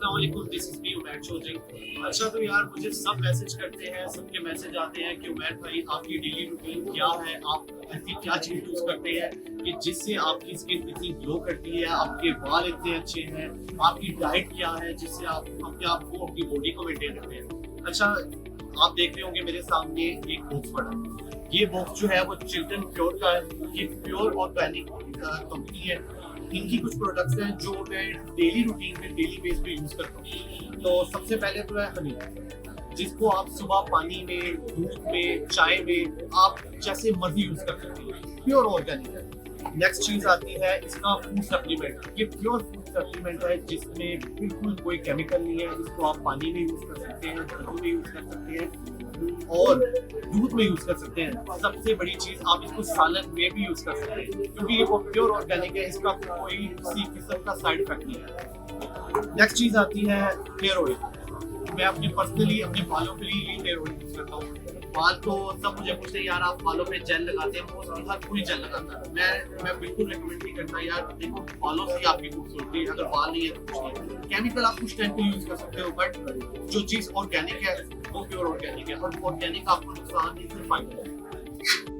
अस्सलाम वालेकुम, this is me Umair Chaudhry. अच्छा तो यार मुझे सब मैसेज करते हैं, सबके मैसेज आते हैं कि उमैर भाई आपकी डेली रूटीन क्या है, आप ऐसी क्या चीज यूज करते हैं कि जिससे आपकी स्किन इतनी ग्लो करती है, आपके बाल इतने अच्छे हैं, आपकी डाइट क्या है जिससे आप अपने आप को अपनी बॉडी को मेंटेन रखते हैं। अच्छा आप देख रहे होंगे मेरे सामने एक बॉक्स पड़ा है। ये बॉक्स जो है वो चिल्टन प्योर का है। ये प्योर ऑर्गेनिक कंपनी है। इनकी कुछ प्रोडक्ट्स हैं जो मैं डेली रूटीन में डेली बेस पे यूज करता हूँ। तो सबसे पहले तो है हनी, जिसको आप सुबह पानी में, दूध में, चाय में आप जैसे मर्जी यूज कर सकते हैं। प्योर ऑर्गेनिक है। नेक्स्ट चीज आती है इसका फूड सप्लीमेंट। ये प्योर फूड सप्लीमेंट है जिसमें बिल्कुल कोई केमिकल नहीं है। इसको आप पानी में यूज कर सकते हैं, दही में यूज कर सकते हैं और दूध में यूज कर सकते हैं। सबसे बड़ी चीज आप इसको सालन में भी यूज कर सकते हैं क्योंकि ये प्योर ऑर्गेनिक है। इसका कोई किसी किस्म का साइड इफेक्ट नहीं है। नेक्स्ट चीज आती है हेयर ऑयल। मैं अपने पर्सनली अपने बालों के लिए हेयर ऑयल यूज करता हूँ। बाल तो सब मुझे पूछते हैं यार आप बालों पे जेल लगाते हैं, मोस्टली हर कोई जेल लगाता है। मैं बिल्कुल रिकमेंड नहीं करता यार। देखो बालों से आपकी खूबसूरती है, अगर बाल नहीं है तो कुछ नहीं। केमिकल आप कुछ टाइम पे यूज कर सकते हो बट जो चीज ऑर्गेनिक है वो प्योर ऑर्गेनिक है और ऑर्गेनिक आपको नुकसान नहीं सिर्फ फायदा है।